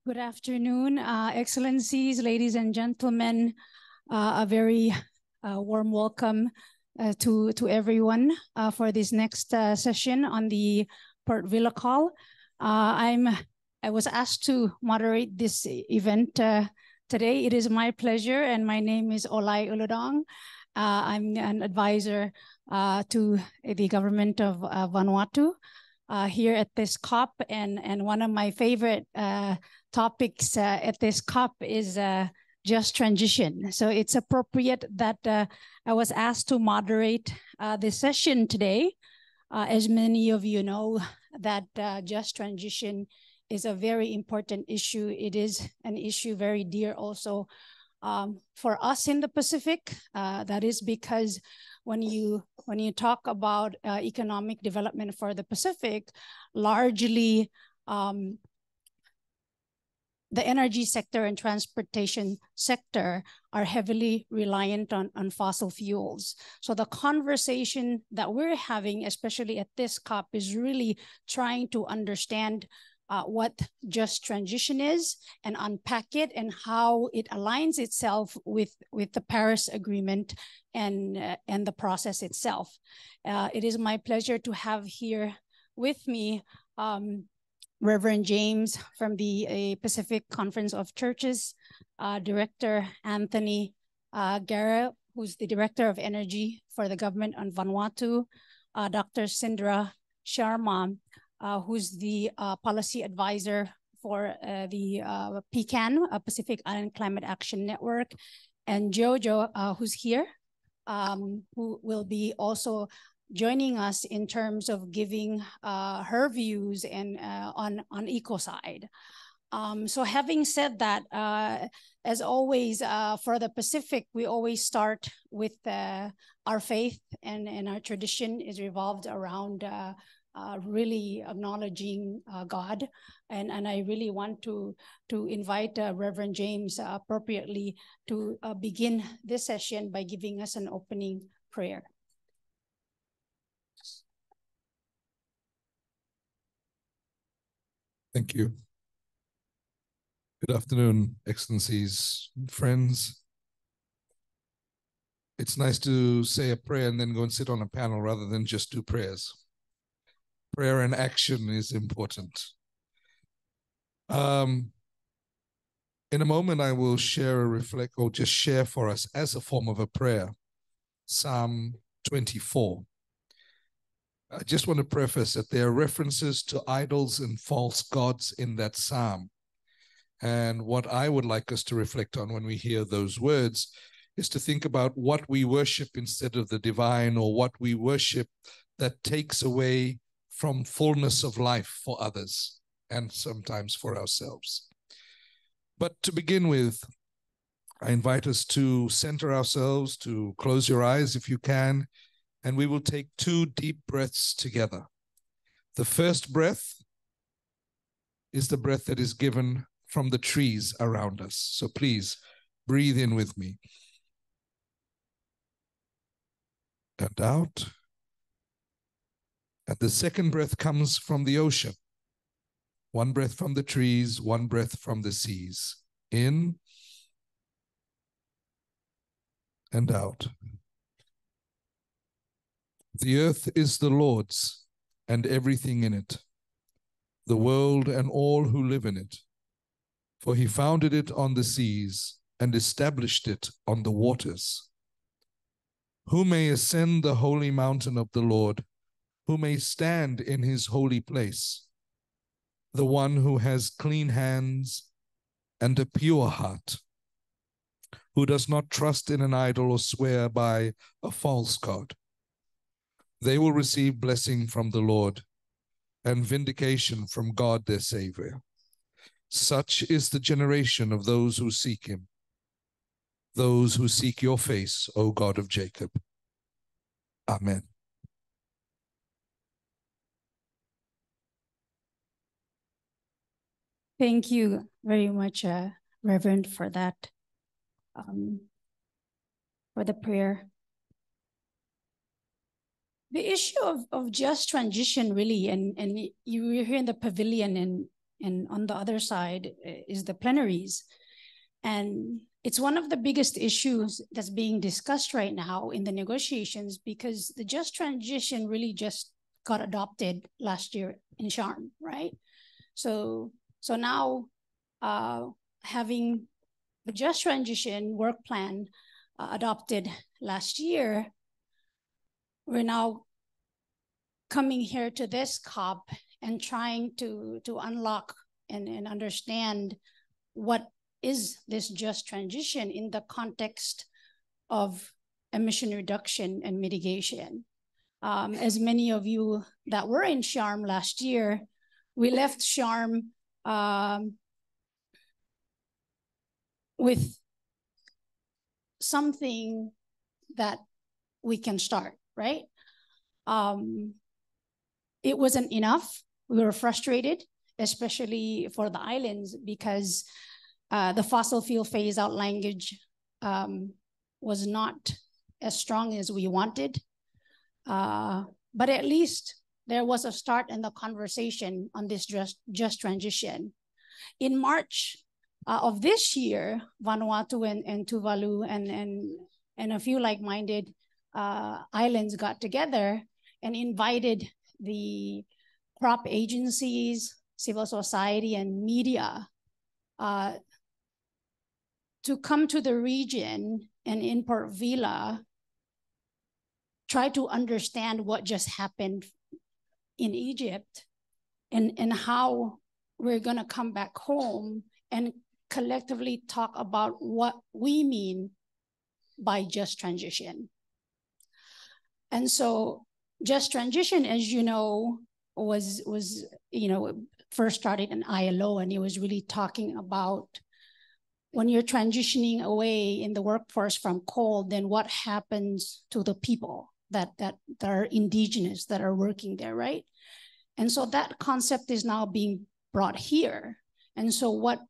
Good afternoon, Excellencies, ladies and gentlemen. A very warm welcome to everyone for this next session on the Port Vila call. I was asked to moderate this event today. It is my pleasure, and my name is Olay Uludong. I'm an advisor to the government of Vanuatu. Here at this COP, and one of my favorite topics at this COP is just transition. So it's appropriate that I was asked to moderate this session today. As many of you know, that just transition is a very important issue. It is an issue very dear also for us in the Pacific. That is because when you talk about economic development for the Pacific, largely the energy sector and transportation sector are heavily reliant on fossil fuels. So the conversation that we're having, especially at this COP, is really trying to understand what just transition is and unpack it and how it aligns itself with the Paris Agreement and the process itself. It is my pleasure to have here with me Reverend James from the Pacific Conference of Churches, Director Anthony Guerra, who's the Director of Energy for the government on Vanuatu, Dr. Sindra Sharma, who's the policy advisor for the PCAN, Pacific Island Climate Action Network, and Jojo, who's here, who will be also joining us in terms of giving her views and on ecocide. So having said that, as always, for the Pacific, we always start with our faith, and our tradition is revolved around really acknowledging God. And I really want to invite Reverend James appropriately to begin this session by giving us an opening prayer. Thank you. Good afternoon, Excellencies, friends. It's nice to say a prayer and then go and sit on a panel rather than just do prayers. Prayer and action is important. In a moment, I will share just share for us as a form of a prayer, Psalm 24. I just want to preface that there are references to idols and false gods in that psalm. And what I would like us to reflect on when we hear those words is to think about what we worship instead of the divine, or what we worship that takes away from fullness of life for others and sometimes for ourselves. But to begin with, I invite us to center ourselves, to close your eyes if you can, and we will take 2 deep breaths together. The first breath is the breath that is given from the trees around us. So please breathe in with me. And out. And the second breath comes from the ocean. 1 breath from the trees, 1 breath from the seas. In and out. The earth is the Lord's, and everything in it, the world and all who live in it. For he founded it on the seas and established it on the waters. Who may ascend the holy mountain of the Lord? Who may stand in his holy place? The one who has clean hands and a pure heart, who does not trust in an idol or swear by a false god. They will receive blessing from the Lord and vindication from God their Savior. Such is the generation of those who seek him, those who seek your face, O God of Jacob. Amen. Thank you very much, Reverend, for that, for the prayer. The issue of just transition, really, and you were here in the Pavilion, and and on the other side is the plenaries. And it's one of the biggest issues that's being discussed right now in the negotiations, because the just transition really just got adopted last year in Sharm, right? So now having the just transition work plan adopted last year, we're now coming here to this COP and trying to unlock and understand what is this just transition in the context of emission reduction and mitigation. As many of you that were in Sharm last year, we left Sharm with something that we can start, right? It wasn't enough. We were frustrated, especially for the islands, because the fossil fuel phase out language was not as strong as we wanted. But at least there was a start in the conversation on this just transition. In March of this year, Vanuatu and Tuvalu and a few like-minded islands got together and invited the crop agencies, civil society, and media to come to the region and in Port Vila, try to understand what just happened in Egypt and how we're gonna come back home and collectively talk about what we mean by just transition. And so just transition, as you know, was first started in ILO, and it was really talking about when you're transitioning away in the workforce from coal, then what happens to the people that are indigenous, that are working there, right? And so that concept is now being brought here. And so what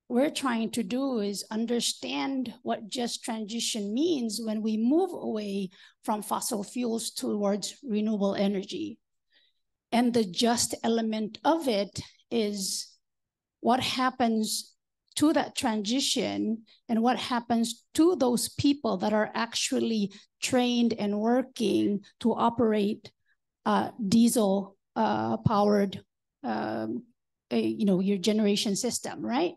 we're trying to do is understand what just transition means when we move away from fossil fuels towards renewable energy. And the just element of it is what happens to that transition and what happens to those people that are actually trained and working to operate diesel powered your generation system, right?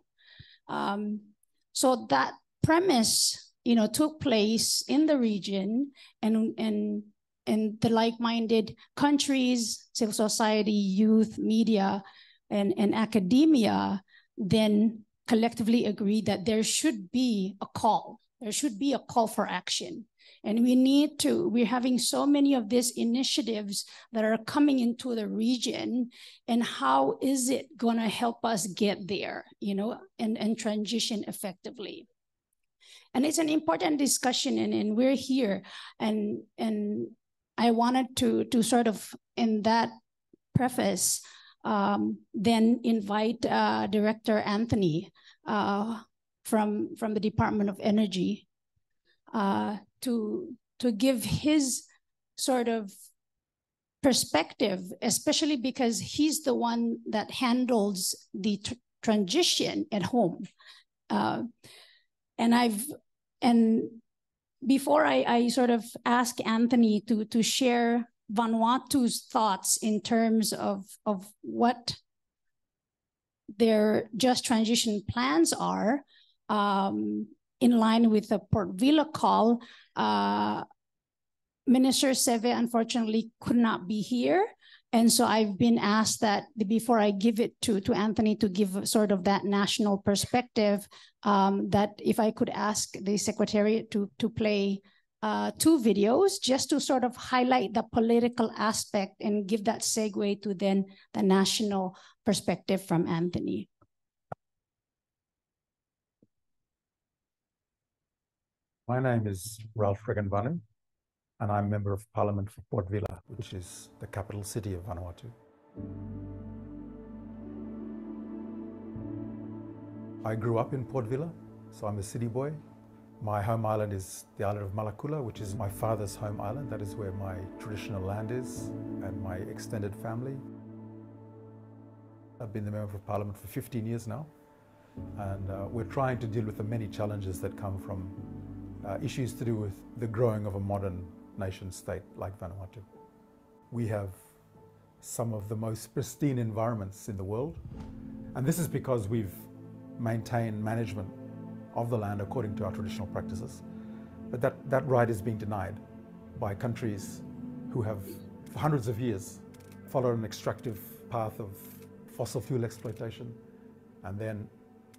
So that premise took place in the region, and the like-minded countries, civil society, youth, media, and academia then collectively agreed that there should be a call. There should be a call for action. And we're having so many of these initiatives that are coming into the region, and how is it gonna help us get there, and transition effectively? And it's an important discussion, and we're here. And I wanted to sort of, in that preface, then invite Director Anthony from the Department of Energy to give his sort of perspective, especially because he's the one that handles the transition at home. And before I sort of ask Anthony to share Vanuatu's thoughts in terms of what their just transition plans are, in line with the Port Vila call, Minister Seve unfortunately could not be here. And so I've been asked that before I give it to Anthony to give sort of that national perspective, that if I could ask the Secretariat to play 2 videos just to sort of highlight the political aspect and give that segue to then the national perspective from Anthony. My name is Ralph Regan-Vanu, and I'm Member of Parliament for Port Vila, which is the capital city of Vanuatu. I grew up in Port Vila, so I'm a city boy. My home island is the island of Malakula, which is my father's home island. That is where my traditional land is and my extended family. I've been the Member of Parliament for 15 years now, and we're trying to deal with the many challenges that come from issues to do with the growing of a modern nation state like Vanuatu. We have some of the most pristine environments in the world, and this is because we've maintained management of the land according to our traditional practices. But that right is being denied by countries who have, for hundreds of years, followed an extractive path of fossil fuel exploitation and then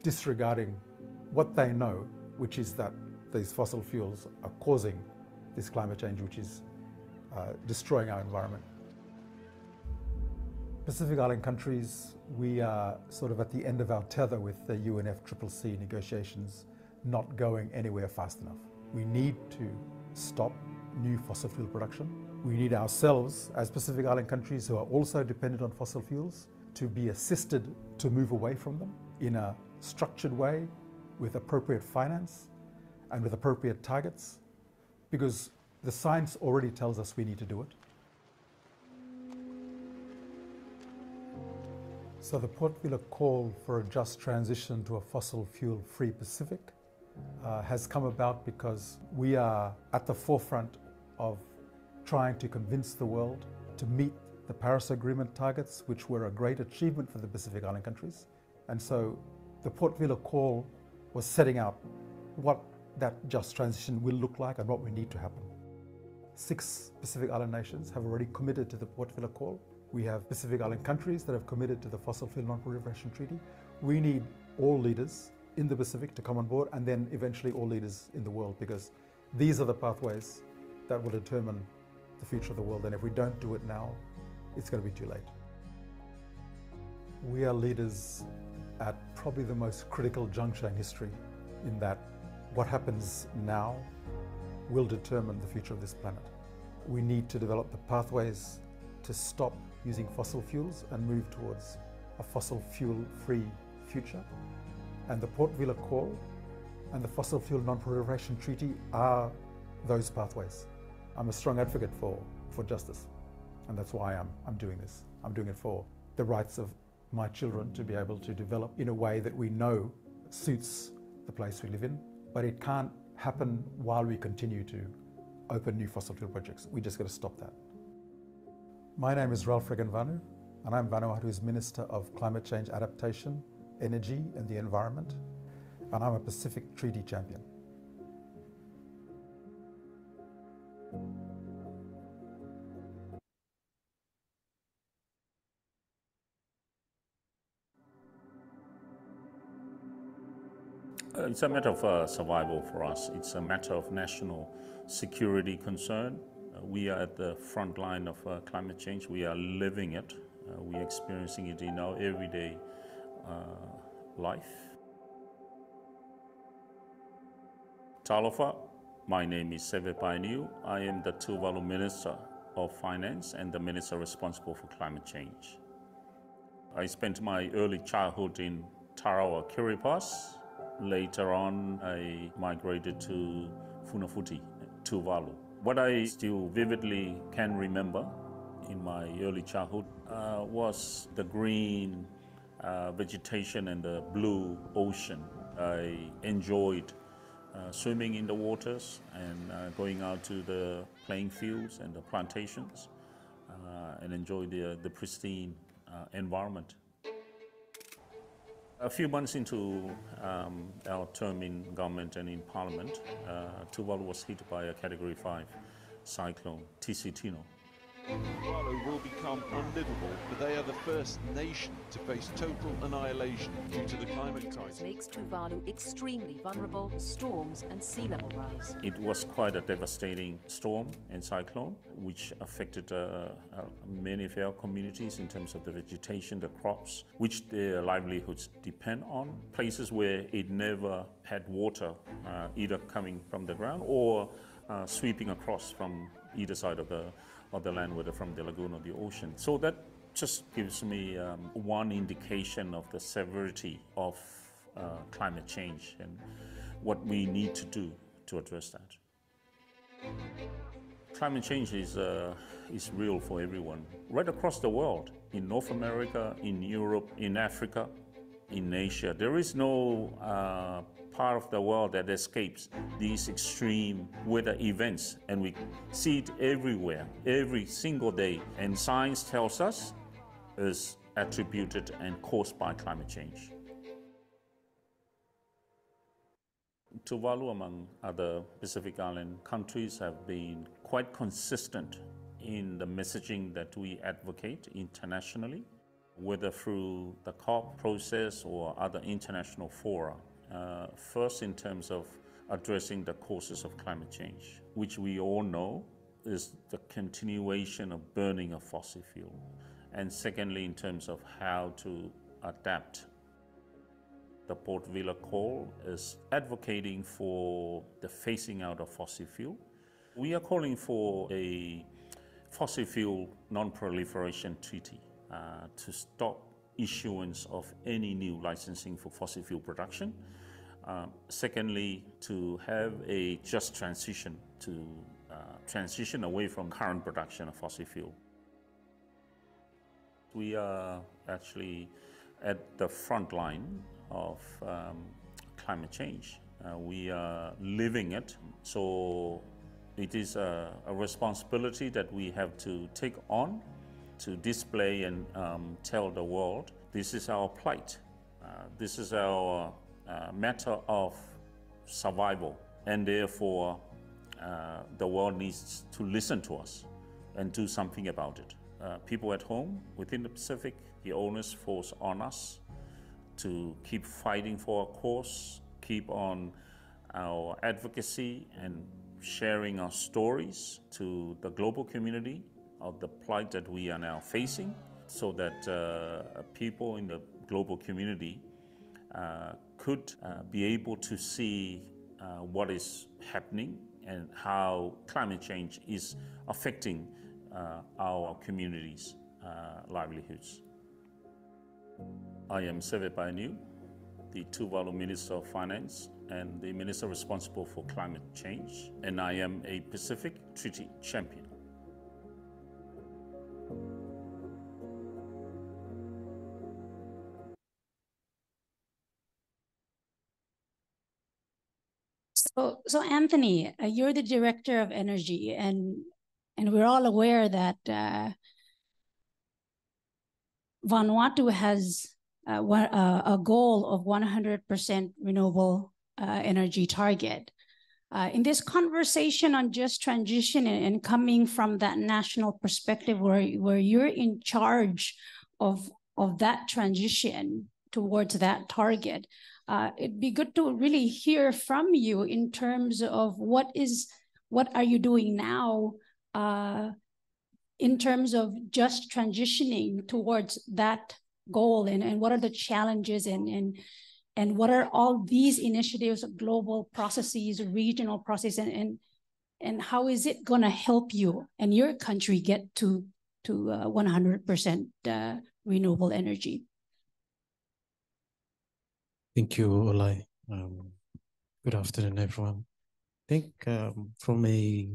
disregarding what they know, which is that these fossil fuels are causing this climate change, which is destroying our environment. Pacific Island countries, we are sort of at the end of our tether with the UNFCCC negotiations not going anywhere fast enough. We need to stop new fossil fuel production. We need ourselves, as Pacific Island countries who are also dependent on fossil fuels, to be assisted to move away from them in a structured way with appropriate finance and with appropriate targets, because the science already tells us we need to do it. So the Port Vila call for a just transition to a fossil fuel-free Pacific has come about because we are at the forefront of trying to convince the world to meet the Paris Agreement targets, which were a great achievement for the Pacific Island countries. And so the Port Vila call was setting out what that just transition will look like and what we need to happen. 6 Pacific Island nations have already committed to the Port Vila call. We have Pacific Island countries that have committed to the Fossil Fuel Non-Proliferation Treaty. We need all leaders in the Pacific to come on board, and then eventually all leaders in the world, because these are the pathways that will determine the future of the world. And if we don't do it now, it's going to be too late. We are leaders at probably the most critical juncture in history, in that what happens now will determine the future of this planet. We need to develop the pathways to stop using fossil fuels and move towards a fossil fuel-free future. And the Port Vila Call and the Fossil Fuel Non-Proliferation Treaty are those pathways. I'm a strong advocate for justice, and that's why I'm doing this. I'm doing it for the rights of my children to be able to develop in a way that we know suits the place we live in, but it can't happen while we continue to open new fossil fuel projects. We just got to stop that. My name is Ralph Regan-Vanu, and I'm Vanuatu's Minister of Climate Change Adaptation, Energy and the Environment, and I'm a Pacific Treaty Champion. It's a matter of survival for us. It's a matter of national security concern. We are at the front line of climate change. We are living it. We are experiencing it in our everyday life. Talofa, my name is Seve Painiu. I am the Tuvalu Minister of Finance and the Minister responsible for climate change. I spent my early childhood in Tarawa, Kiribati. Later on, I migrated to Funafuti, Tuvalu. What I still vividly can remember in my early childhood was the green vegetation and the blue ocean. I enjoyed swimming in the waters and going out to the playing fields and the plantations and enjoy the pristine environment. A few months into our term in government and in parliament, Tuvalu was hit by a Category 5 cyclone, Tisitino. Tuvalu will become unlivable, but they are the first nation to face total annihilation due to the climate crisis. Makes Tuvalu extremely vulnerable to storms and sea level rise. It was quite a devastating storm and cyclone, which affected many of our communities in terms of the vegetation, the crops, which their livelihoods depend on. Places where it never had water, either coming from the ground or sweeping across from either side of the land, whether from the lagoon or the ocean. So that just gives me one indication of the severity of climate change and what we need to do to address that. Climate change is real for everyone, right across the world, in North America, in Europe, in Africa, in Asia. There is no part of the world that escapes these extreme weather events, and we see it everywhere, every single day. And science tells us is attributed and caused by climate change. Tuvalu, among other Pacific Island countries, have been quite consistent in the messaging that we advocate internationally, whether through the COP process or other international fora. First, in terms of addressing the causes of climate change, which we all know is the continuation of burning of fossil fuel. And secondly, in terms of how to adapt. The Port Vila call is advocating for the phasing out of fossil fuel. We are calling for a fossil fuel non-proliferation treaty to stop issuance of any new licensing for fossil fuel production. Secondly, to have a just transition to transition away from current production of fossil fuel. We are actually at the front line of climate change. We are living it, so it is a responsibility that we have to take on to display and tell the world this is our plight. This is our matter of survival, and therefore the world needs to listen to us and do something about it. People at home within the Pacific, the onus falls on us to keep fighting for our cause, keep on our advocacy and sharing our stories to the global community of the plight that we are now facing, so that people in the global community could be able to see what is happening and how climate change is affecting our communities' livelihoods. I am Sevepainu, the Tuvalu Minister of Finance and the Minister responsible for climate change, and I am a Pacific Treaty champion. So Anthony, you're the Director of Energy, and we're all aware that Vanuatu has a goal of 100% renewable energy target. In this conversation on just transition and coming from that national perspective where you're in charge of that transition towards that target, it'd be good to really hear from you in terms of what are you doing now in terms of just transitioning towards that goal, and what are the challenges and what are all these initiatives, global processes, regional processes, and how is it going to help you and your country get to 100% renewable energy? Thank you, Olai. Good afternoon, everyone. I think from a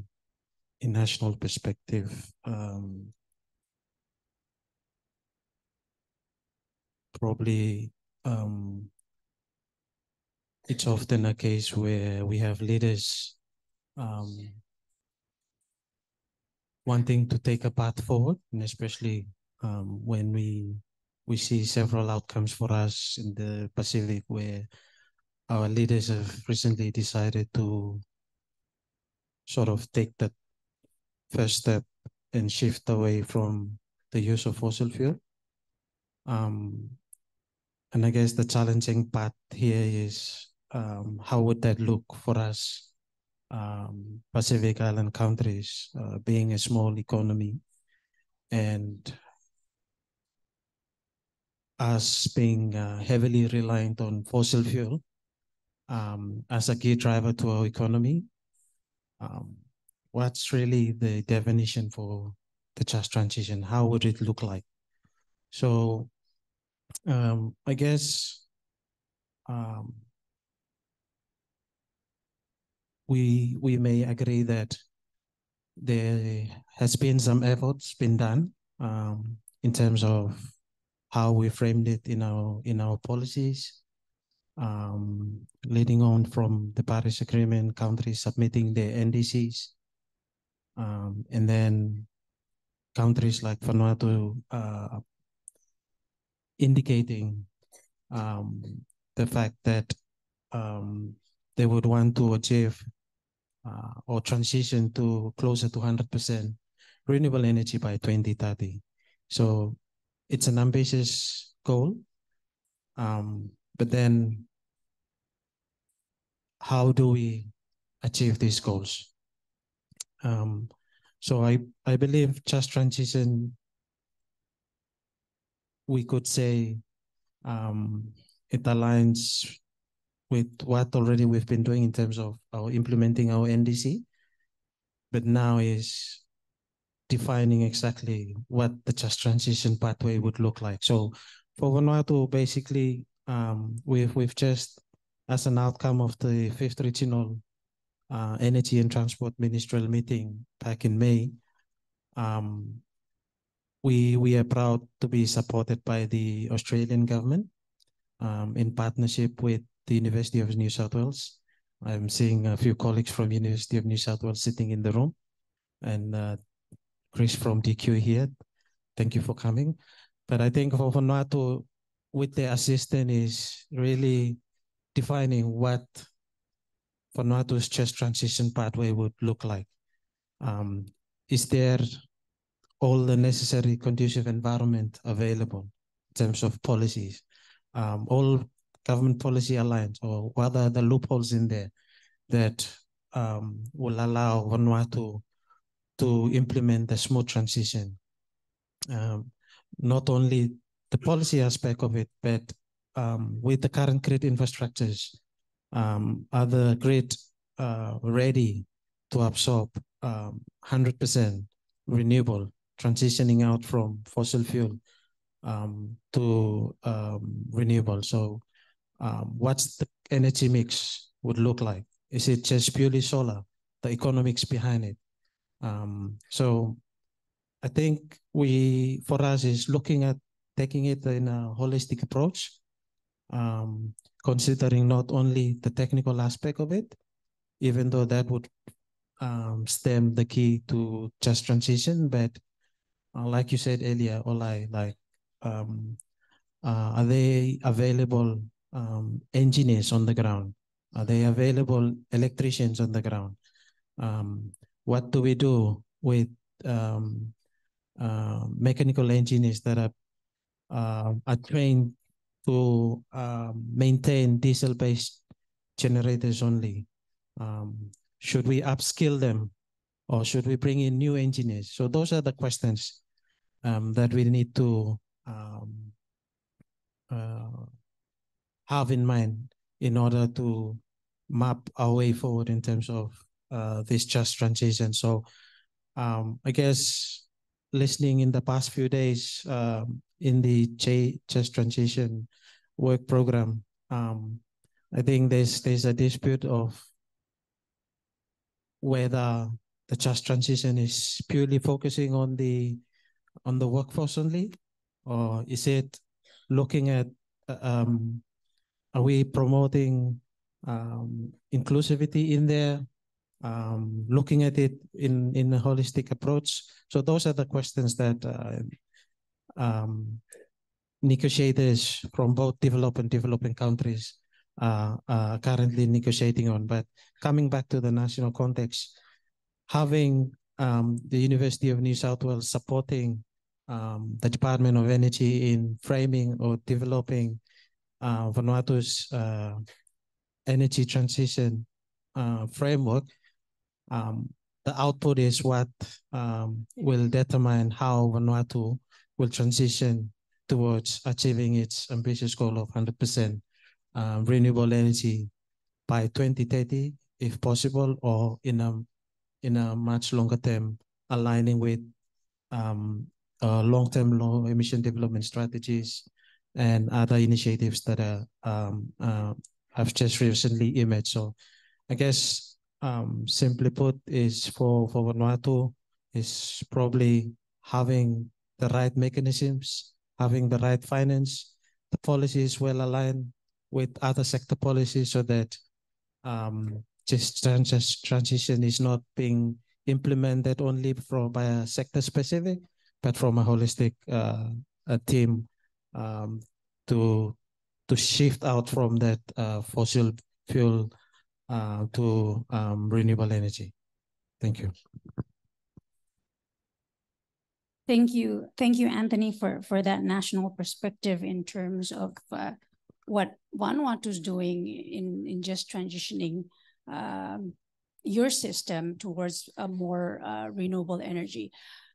national perspective, probably it's often a case where we have leaders wanting to take a path forward, and especially when we see several outcomes for us in the Pacific where our leaders have recently decided to sort of take that first step and shift away from the use of fossil fuel. And I guess the challenging part here is how would that look for us, Pacific Island countries, being a small economy, and us being heavily reliant on fossil fuel as a key driver to our economy. What's really the definition for the just transition? How would it look like? So I guess we may agree that there has been some efforts been done in terms of how we framed it in our policies, leading on from the Paris Agreement, countries submitting their NDCs, and then countries like Vanuatu indicating the fact that they would want to achieve or transition to closer to 100% renewable energy by 2030. So it's an ambitious goal, but then how do we achieve these goals? So I believe just transition, we could say it aligns with what already we've been doing in terms of implementing our NDC, but now is defining exactly what the just transition pathway would look like. So for Vanuatu, basically, we've just, as an outcome of the 5th Regional Energy and Transport Ministerial meeting back in May, we are proud to be supported by the Australian government in partnership with the University of New South Wales. I'm seeing a few colleagues from University of New South Wales sitting in the room, and Chris from DQ here. Thank you for coming. But I think for Vanuatu, with the assistant, is really defining what Vanuatu's just transition pathway would look like. Is there all the necessary conducive environment available in terms of policies? All government policy aligned, or what are the loopholes in there that will allow Vanuatu to implement the smooth transition? Not only the policy aspect of it, but with the current grid infrastructures, are the grid ready to absorb 100% renewable, transitioning out from fossil fuel to renewable? So what's the energy mix would look like? Is it just purely solar, the economics behind it? So I think for us is looking at taking it in a holistic approach, considering not only the technical aspect of it, even though that would stem the key to just transition, but like you said earlier, Olai, are they available engineers on the ground? Are they available electricians on the ground? What do we do with mechanical engineers that are trained to maintain diesel-based generators only? Should we upskill them, or should we bring in new engineers? So those are the questions that we need to have in mind in order to map our way forward in terms of this just transition. So I guess listening in the past few days in the just transition work program, I think there's a dispute of whether the just transition is purely focusing on the workforce only, or is it looking at are we promoting inclusivity in there, looking at it in a holistic approach? So those are the questions that negotiators from both developed and developing countries are currently negotiating on. But coming back to the national context, having the University of New South Wales supporting the Department of Energy in framing or developing Vanuatu's energy transition framework, the output is what will determine how Vanuatu will transition towards achieving its ambitious goal of 100% renewable energy by 2030, if possible, or in a much longer term, aligning with long-term low emission development strategies and other initiatives that have just recently emerged. So I guess simply put, is for Vanuatu is probably having the right mechanisms, having the right finance, the policy is well aligned with other sector policies so that just transition is not being implemented only by a sector specific, but from a holistic team to shift out from that fossil fuel to renewable energy. Thank you. Thank you, Anthony, for that national perspective in terms of what Vanuatu is doing in just transitioning your system towards a more renewable energy.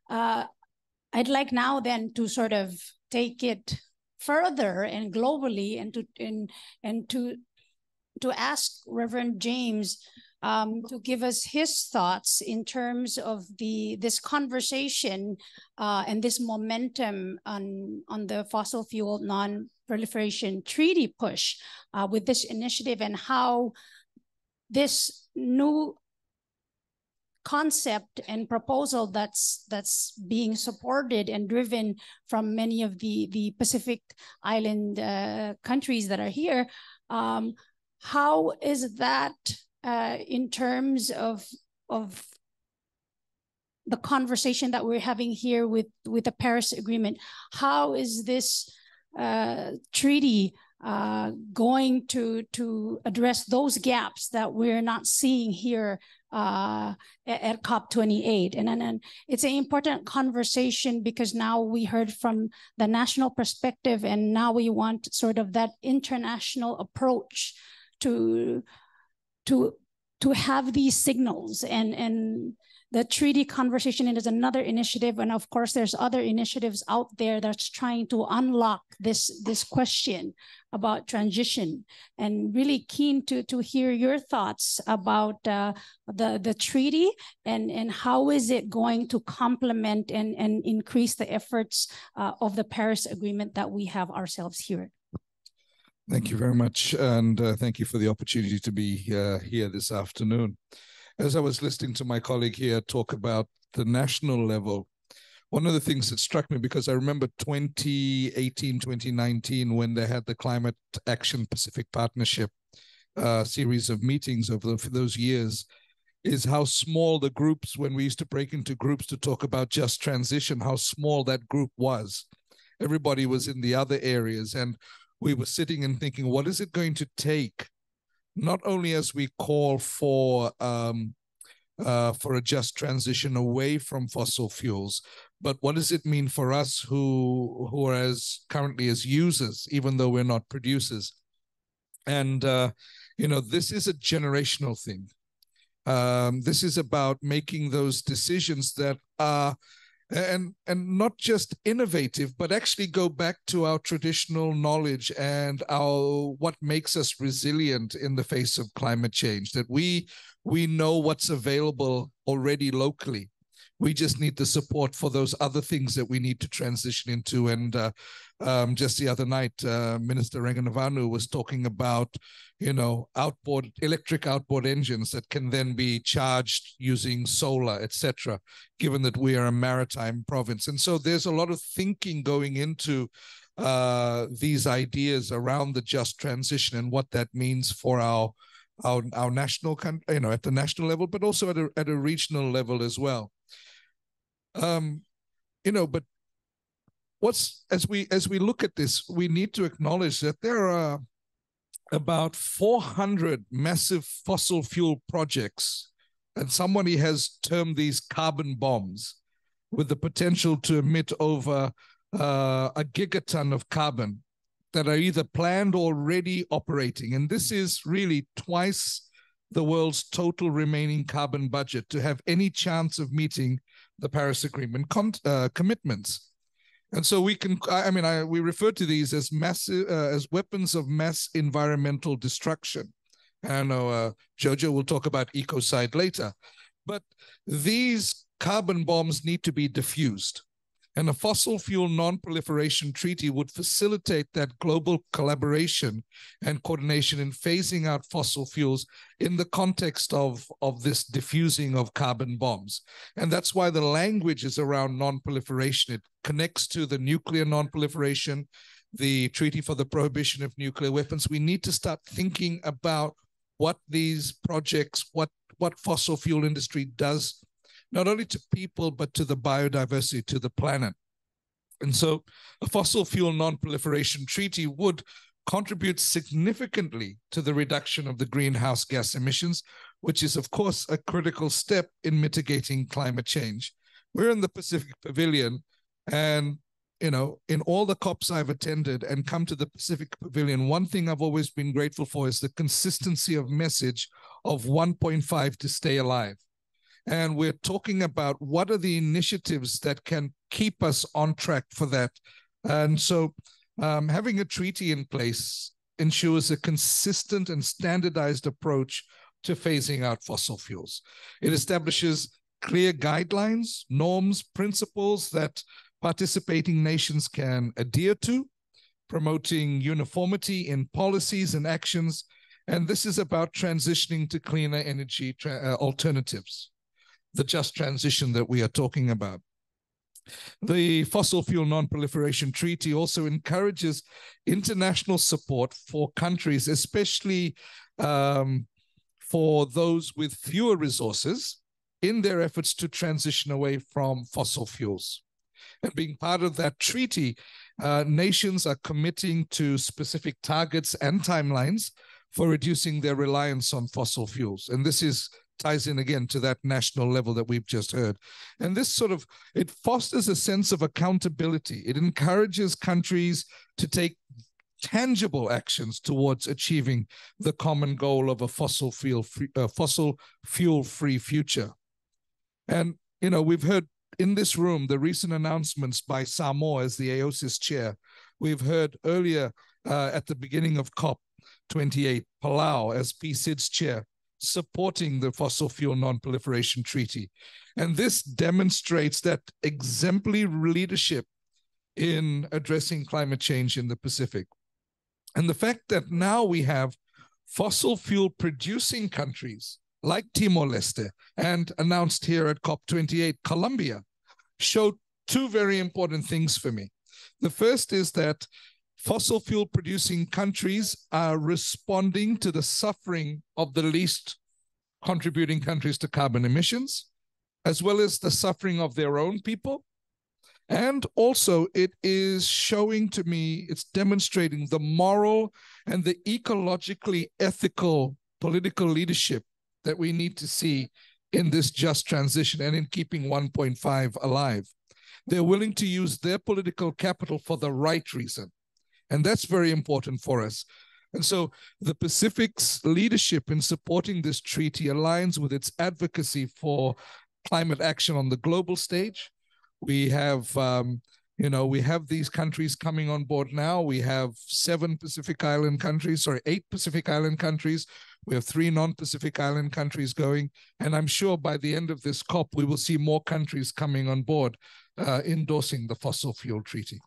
I'd like now then to sort of take it further and globally, and to ask Reverend James to give us his thoughts in terms of this conversation and this momentum on the fossil fuel non-proliferation treaty push with this initiative, and how this new concept and proposal that's being supported and driven from many of the Pacific Island countries that are here, how is that in terms of the conversation that we're having here with the Paris Agreement? How is this treaty going to address those gaps that we're not seeing here at COP28? And it's an important conversation because now we heard from the national perspective, and now we want sort of that international approach to have these signals, and the treaty conversation is another initiative, and of course there's other initiatives out there that's trying to unlock this question about transition. And really keen to hear your thoughts about the treaty and how is it going to complement and increase the efforts of the Paris Agreement that we have ourselves here. Thank you very much, and thank you for the opportunity to be here this afternoon. As I was listening to my colleague here talk about the national level, one of the things that struck me, because I remember 2018, 2019, when they had the Climate Action Pacific Partnership series of meetings over those years, is how small the groups, when we used to break into groups to talk about just transition, how small that group was. Everybody was in the other areas, and we were sitting and thinking, what is it going to take, not only as we call for a just transition away from fossil fuels, but what does it mean for us who are currently as users, even though we're not producers? And this is a generational thing. This is about making those decisions that are and not just innovative, but actually go back to our traditional knowledge and what makes us resilient in the face of climate change, that we know what's available already locally. We just need the support for those other things that we need to transition into. And just the other night, Minister Ranganavanu was talking about, electric outboard engines that can then be charged using solar, etc., given that we are a maritime province. And so there's a lot of thinking going into these ideas around the just transition and what that means for our national, at the national level, but also at a regional level as well. But as we look at this, we need to acknowledge that there are about 400 massive fossil fuel projects, and somebody has termed these carbon bombs, with the potential to emit over a gigaton of carbon that are either planned or already operating. And this is really twice the world's total remaining carbon budget to have any chance of meeting the Paris Agreement commitments. And so we refer to these as massive, as weapons of mass environmental destruction. And I know Jojo will talk about ecocide later, but these carbon bombs need to be diffused. And a fossil fuel non-proliferation treaty would facilitate that global collaboration and coordination in phasing out fossil fuels in the context of this diffusing of carbon bombs. And that's why the language is around non-proliferation. It connects to the nuclear non-proliferation, the Treaty for the Prohibition of Nuclear Weapons. We need to start thinking about what these projects, what fossil fuel industry does, not only to people, but to the biodiversity, to the planet. And so a fossil fuel non-proliferation treaty would contribute significantly to the reduction of the greenhouse gas emissions, which is, of course, a critical step in mitigating climate change. We're in the Pacific Pavilion, and in all the COPs I've attended and come to the Pacific Pavilion, one thing I've always been grateful for is the consistency of message of 1.5 to stay alive. And we're talking about what are the initiatives that can keep us on track for that. And so having a treaty in place ensures a consistent and standardized approach to phasing out fossil fuels. It establishes clear guidelines, norms, principles that participating nations can adhere to, promoting uniformity in policies and actions. And this is about transitioning to cleaner energy alternatives, the just transition that we are talking about. The Fossil Fuel Non-Proliferation Treaty also encourages international support for countries, especially for those with fewer resources, in their efforts to transition away from fossil fuels. And being part of that treaty, nations are committing to specific targets and timelines for reducing their reliance on fossil fuels. And this ties in again to that national level that we've just heard. And this it fosters a sense of accountability. It encourages countries to take tangible actions towards achieving the common goal of a fossil fuel-free future. And, we've heard in this room the recent announcements by Samoa as the AOSIS chair. We've heard earlier at the beginning of COP28, Palau as PCID's chair, supporting the Fossil Fuel Non-Proliferation Treaty. And this demonstrates that exemplary leadership in addressing climate change in the Pacific. And the fact that now we have fossil fuel producing countries like Timor-Leste and announced here at COP28, Colombia, showed two very important things for me. The first is that fossil fuel producing countries are responding to the suffering of the least contributing countries to carbon emissions, as well as the suffering of their own people. And also it is showing to me, it's demonstrating the moral and the ecologically ethical political leadership that we need to see in this just transition and in keeping 1.5 alive. They're willing to use their political capital for the right reason. And that's very important for us. And so the Pacific's leadership in supporting this treaty aligns with its advocacy for climate action on the global stage. We have, we have these countries coming on board now. We have 8 Pacific Island countries. We have 3 non-Pacific Island countries going. And I'm sure by the end of this COP, we will see more countries coming on board endorsing the fossil fuel treaty.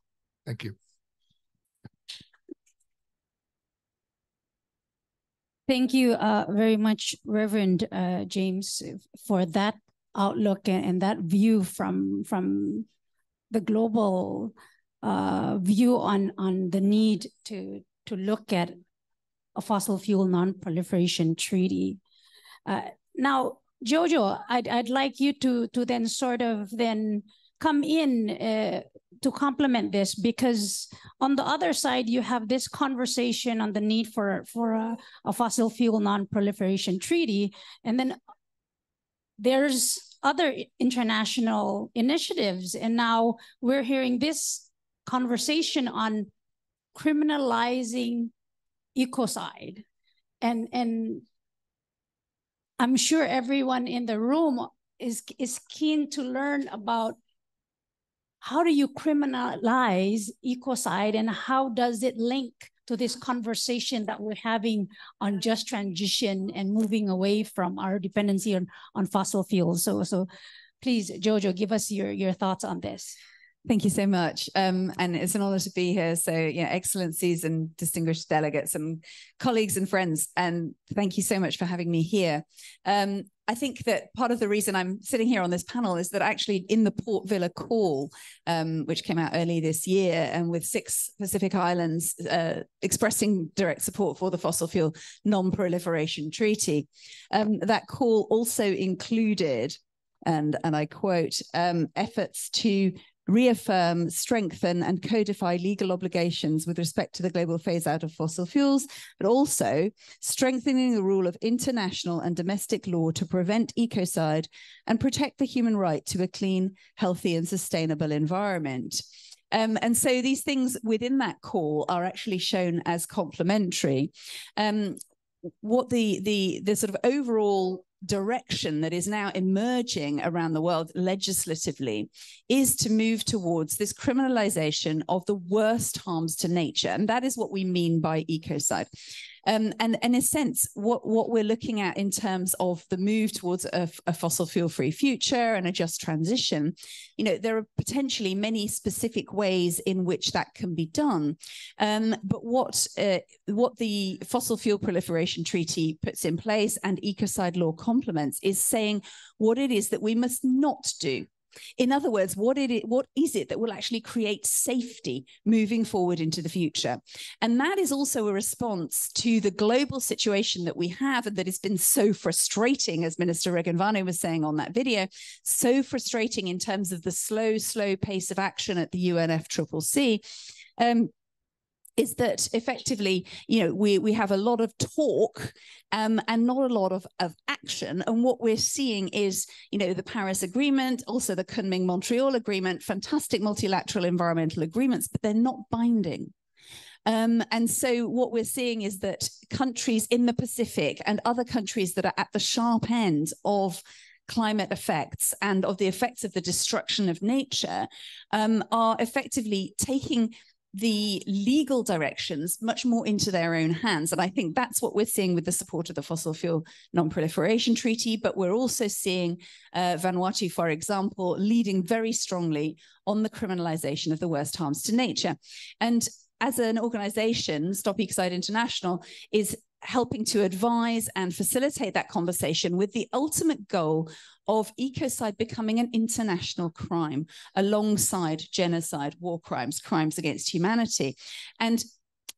Thank you. Thank you very much, Reverend James, for that outlook and that view from the global view on the need to look at a fossil fuel non-proliferation treaty. Now, Jojo, I'd like you to then sort of come in to complement this, because on the other side, you have this conversation on the need for a fossil fuel non-proliferation treaty. And then there's other international initiatives. And now we're hearing this conversation on criminalizing ecocide. And I'm sure everyone in the room is keen to learn about how do you criminalize ecocide and how does it link to this conversation that we're having on just transition and moving away from our dependency on fossil fuels. So please, Jojo, give us your thoughts on this. Thank you so much. And it's an honor to be here. So, excellencies and distinguished delegates and colleagues and friends, and thank you so much for having me here. I think that part of the reason I'm sitting here on this panel is that actually in the Port Vila call, which came out early this year, and with 6 Pacific islands expressing direct support for the fossil fuel non-proliferation treaty, that call also included, and I quote, efforts to reaffirm, strengthen, and codify legal obligations with respect to the global phase-out of fossil fuels, but also strengthening the rule of international and domestic law to prevent ecocide and protect the human right to a clean, healthy, and sustainable environment. And so these things within that call are actually shown as complementary. What the sort of overall direction that is now emerging around the world legislatively is to move towards this criminalization of the worst harms to nature. And that is what we mean by ecocide. And in a sense, what we're looking at in terms of the move towards a fossil fuel-free future and a just transition, there are potentially many specific ways in which that can be done. But what the Fossil Fuel Proliferation Treaty puts in place and ecocide law complements is saying what it is that we must not do. In other words, what is it that will actually create safety moving forward into the future? And that is also a response to the global situation that we have, and that has been so frustrating, as Minister Regenvanu was saying on that video, so frustrating in terms of the slow pace of action at the UNFCCC. Is that effectively, we have a lot of talk and not a lot of action. And what we're seeing is, the Paris Agreement, also the Kunming-Montreal Agreement, fantastic multilateral environmental agreements, but they're not binding. And so what we're seeing is that countries in the Pacific and other countries that are at the sharp end of climate effects and of the effects of the destruction of nature are effectively taking the legal directions much more into their own hands. And I think that's what we're seeing with the support of the Fossil Fuel Non-Proliferation Treaty, but we're also seeing Vanuatu, for example, leading very strongly on the criminalization of the worst harms to nature. And as an organization, Stop Ecocide International is helping to advise and facilitate that conversation with the ultimate goal of ecocide becoming an international crime alongside genocide, war crimes, crimes against humanity. And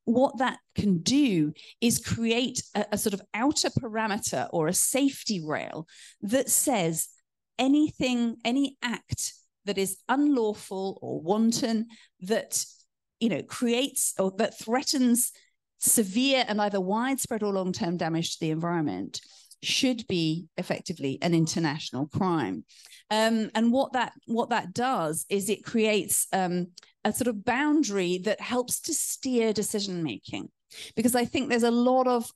what that can do is create a sort of outer parameter or a safety rail that says any act that is unlawful or wanton, that creates or that threatens severe and either widespread or long-term damage to the environment should be effectively an international crime. And what that does is it creates a sort of boundary that helps to steer decision-making. Because I think there's a lot of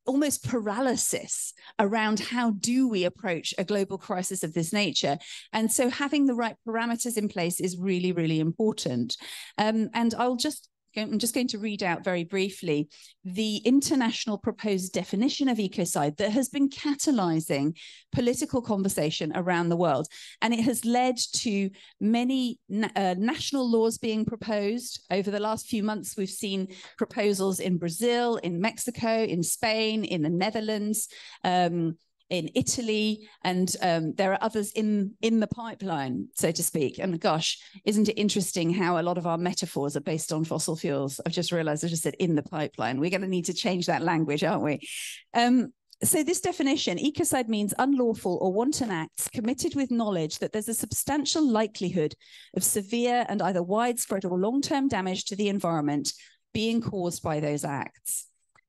almost paralysis around how do we approach a global crisis of this nature. And so having the right parameters in place is really, really important. And I'm just going to read out very briefly the international proposed definition of ecocide that has been catalyzing political conversation around the world. And it has led to many national laws being proposed. Over the last few months, we've seen proposals in Brazil, in Mexico, in Spain, in the Netherlands, in Italy, and there are others in the pipeline, so to speak. And gosh, isn't it interesting how a lot of our metaphors are based on fossil fuels? I've just realized I just said in the pipeline. We're going to need to change that language, aren't we? So this definition, ecocide means unlawful or wanton acts committed with knowledge that there's a substantial likelihood of severe and either widespread or long-term damage to the environment being caused by those acts.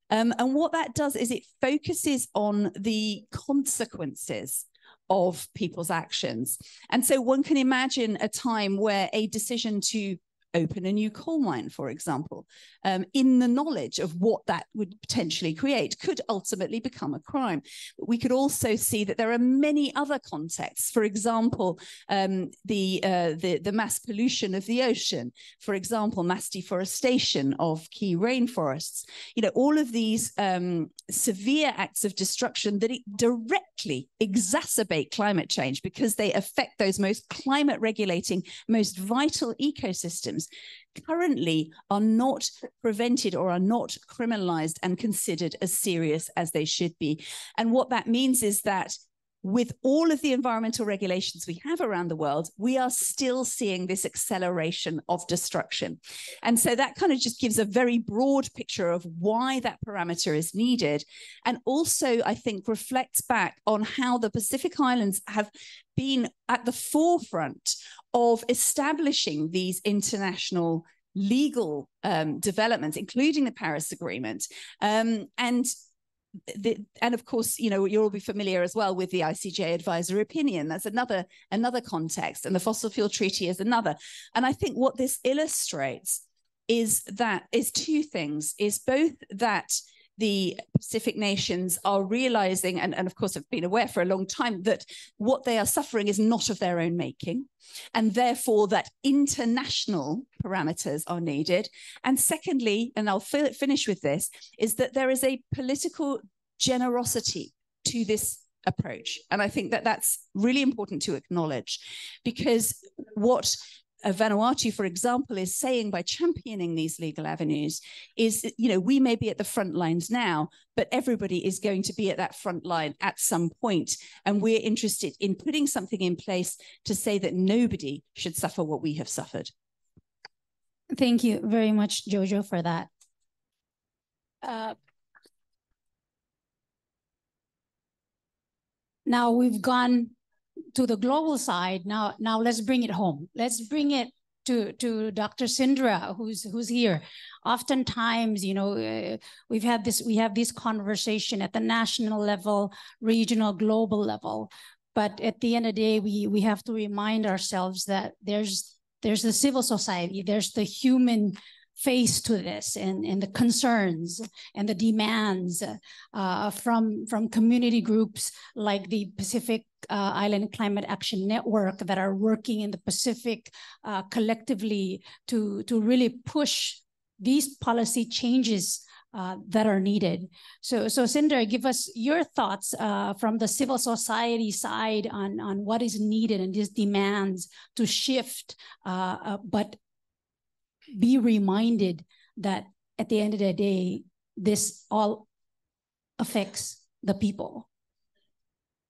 And what that does is it focuses on the consequences of people's actions. And so one can imagine a time where a decision to open a new coal mine, for example, in the knowledge of what that would potentially create, could ultimately become a crime. But we could also see that there are many other contexts. For example, the mass pollution of the ocean, for example, mass deforestation of key rainforests. You know, all of these severe acts of destruction that directly exacerbate climate change because they affect those most climate regulating, most vital ecosystems, currently are not prevented or are not criminalized and considered as serious as they should be. And what that means is that with all of the environmental regulations we have around the world, we are still seeing this acceleration of destruction. And so that kind of just gives a very broad picture of why that parameter is needed. And also, I think, reflects back on how the Pacific Islands have been at the forefront of establishing these international legal developments, including the Paris Agreement. And of course, you know, you'll all be familiar as well with the ICJ advisory opinion. That's another context, and the Fossil Fuel Treaty is another. And I think what this illustrates is two things: is both that the Pacific nations are realizing, and of course have been aware for a long time, that what they are suffering is not of their own making, and therefore that international parameters are needed. And secondly, and I'll finish with this, is that there is a political generosity to this approach. And I think that that's really important to acknowledge, because what Vanuatu, for example, is saying by championing these legal avenues is, you know, we may be at the front lines now, but everybody is going to be at that front line at some point. And we're interested in putting something in place to say that nobody should suffer what we have suffered. Thank you very much, Jojo, for that. Now we've gone to the global side. Now let's bring it home. Let's bring it to Dr. Sindra, who's here. Oftentimes, you know, we have this conversation at the national level, regional, global level. But at the end of the day, we have to remind ourselves that there's the civil society, there's the human face to this, and the concerns and the demands from community groups like the Pacific Island Climate Action Network that are working in the Pacific collectively to really push these policy changes that are needed. So Cinder, give us your thoughts from the civil society side on what is needed and these demands to shift, but be reminded that at the end of the day, this all affects the people.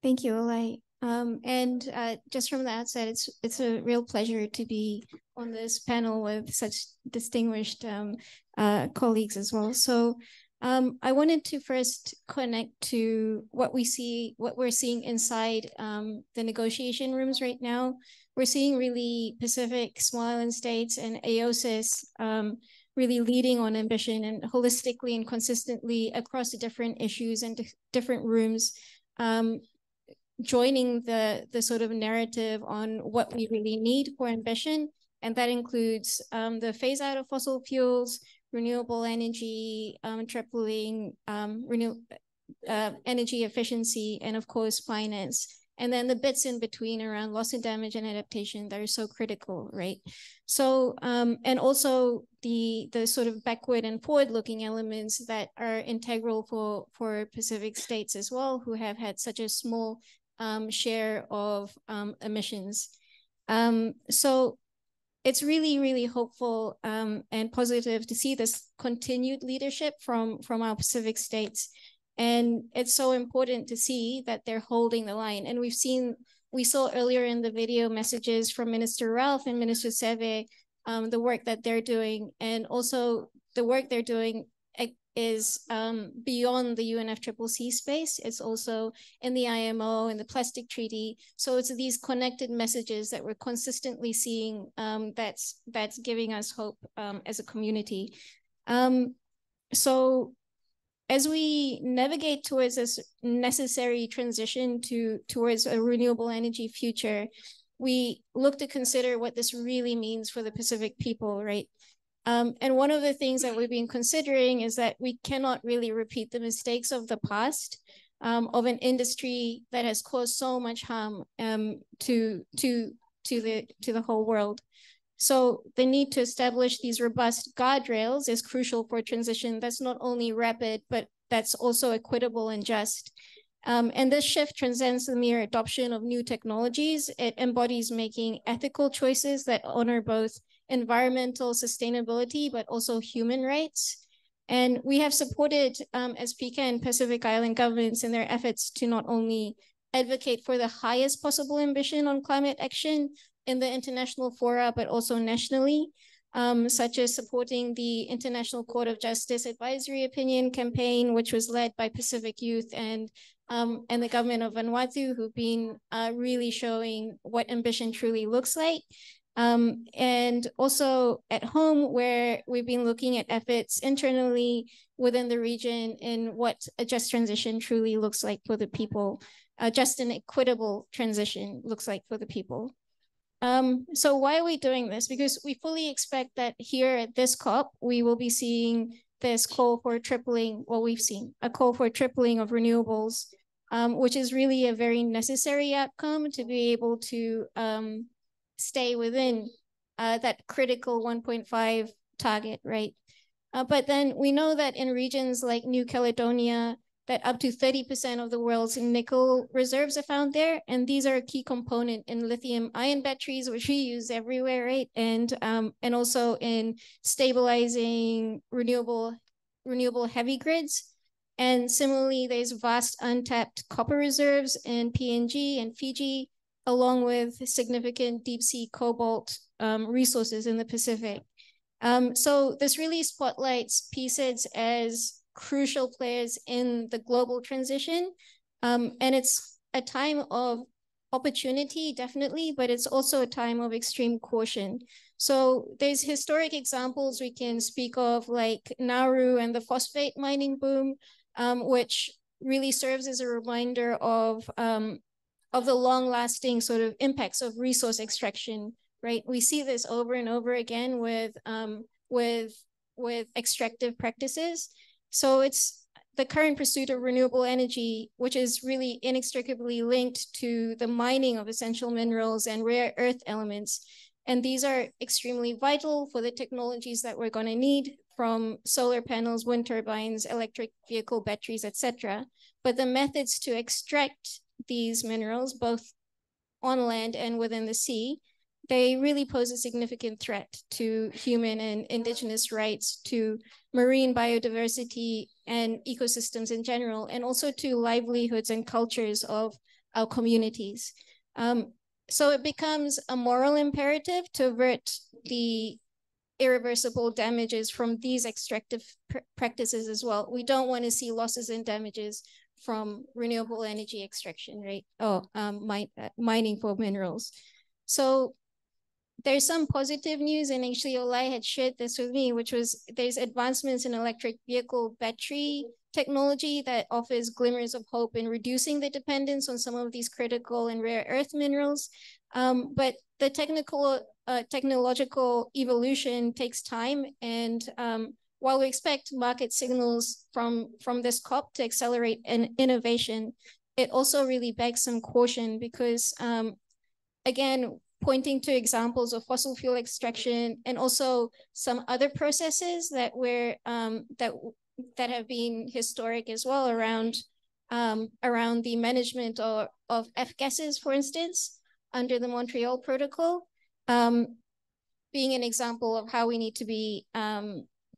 Thank you, Olay. And just from the outset, it's a real pleasure to be on this panel with such distinguished colleagues as well. So I wanted to first connect to what we're seeing inside the negotiation rooms right now. We're seeing really Pacific small island states and AOSIS really leading on ambition and holistically and consistently across the different issues and different rooms, joining the sort of narrative on what we really need for ambition. And that includes the phase out of fossil fuels, renewable energy, tripling energy efficiency, and of course, finance. And then the bits in between around loss and damage and adaptation that are so critical, right? So, and also the sort of backward and forward-looking elements that are integral for Pacific states as well, who have had such a small share of emissions. So it's really, really hopeful and positive to see this continued leadership from our Pacific states. And it's so important to see that they're holding the line. And we saw earlier in the video messages from Minister Ralph and Minister Seve, the work that they're doing. And also the work they're doing is beyond the UNFCCC space. It's also in the IMO and the Plastic Treaty. So it's these connected messages that we're consistently seeing that's giving us hope as a community. So as we navigate towards this necessary transition towards a renewable energy future, we look to consider what this really means for the Pacific people, right? And one of the things that we've been considering is that we cannot really repeat the mistakes of the past, of an industry that has caused so much harm to the whole world. So the need to establish these robust guardrails is crucial for a transition that's not only rapid, but that's also equitable and just. And this shift transcends the mere adoption of new technologies. It embodies making ethical choices that honor both environmental sustainability, but also human rights. And we have supported SPCA and Pacific Island governments in their efforts to not only advocate for the highest possible ambition on climate action in the international fora, but also nationally, such as supporting the International Court of Justice Advisory Opinion campaign, which was led by Pacific Youth and the government of Vanuatu, who've been really showing what ambition truly looks like. And also at home, where we've been looking at efforts internally within the region in what a just transition truly looks like for the people, just an equitable transition looks like for the people. So why are we doing this? Because we fully expect that here at this COP, we will be seeing this call for tripling, what we've seen, a call for tripling of renewables, which is really a very necessary outcome to be able to stay within that critical 1.5 target, right? But then we know that in regions like New Caledonia, that up to 30% of the world's nickel reserves are found there. And these are a key component in lithium-ion batteries, which we use everywhere, right? And also in stabilizing renewable heavy grids. And similarly, there's vast untapped copper reserves in PNG and Fiji, along with significant deep sea cobalt resources in the Pacific. So this really spotlights PSEDs as crucial players in the global transition. And it's a time of opportunity, definitely, but it's also a time of extreme caution. So there's historic examples we can speak of, like Nauru and the phosphate mining boom, which really serves as a reminder of the long-lasting sort of impacts of resource extraction, right? We see this over and over again with extractive practices. So it's the current pursuit of renewable energy, which is really inextricably linked to the mining of essential minerals and rare earth elements. And these are extremely vital for the technologies that we're going to need, from solar panels, wind turbines, electric vehicle batteries, etc. But the methods to extract these minerals, both on land and within the sea, they really pose a significant threat to human and indigenous rights, to marine biodiversity and ecosystems in general, and also to livelihoods and cultures of our communities. So it becomes a moral imperative to avert the irreversible damages from these extractive practices as well. We don't want to see losses and damages from renewable energy extraction, right? Mining for minerals. So there's some positive news, and actually Olai had shared this with me, which was there's advancements in electric vehicle battery technology that offers glimmers of hope in reducing the dependence on some of these critical and rare earth minerals. But the technological evolution takes time, and while we expect market signals from this COP to accelerate innovation, it also really begs some caution because, again, pointing to examples of fossil fuel extraction and also some other processes that have been historic as well around the management of F-gases, for instance, under the Montreal Protocol, being an example of how we need to be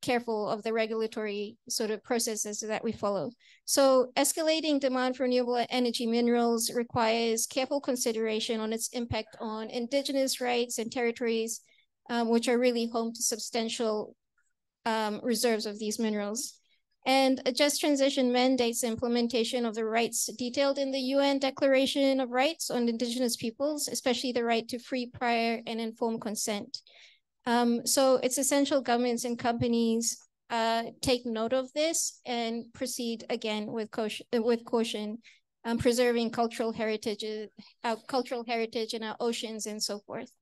careful of the regulatory sort of processes that we follow. So escalating demand for renewable energy minerals requires careful consideration on its impact on indigenous rights and territories, which are really home to substantial reserves of these minerals. And a just transition mandates the implementation of the rights detailed in the UN Declaration of Rights on Indigenous Peoples, especially the right to free, prior, and informed consent. So it's essential governments and companies take note of this and proceed again with caution. preserving cultural heritage in our oceans and so forth.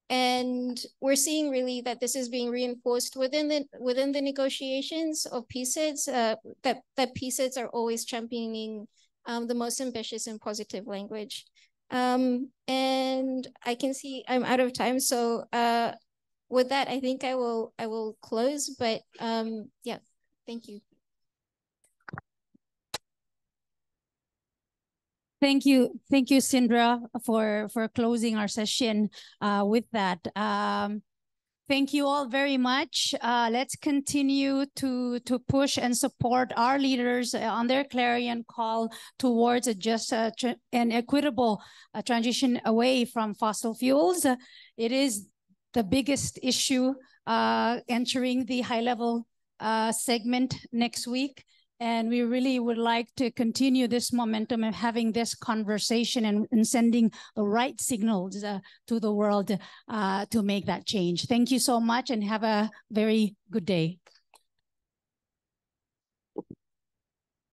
And we're seeing really that this is being reinforced within the negotiations of PSEDs, that PSEDs are always championing the most ambitious and positive language. And I can see I'm out of time, so with that, I think I will close. But yeah, thank you. Thank you, Sindra, for closing our session with that. Thank you all very much. Let's continue to push and support our leaders on their clarion call towards a just and equitable transition away from fossil fuels. It is the biggest issue entering the high-level segment next week. And we really would like to continue this momentum of having this conversation and sending the right signals to the world to make that change. Thank you so much and have a very good day.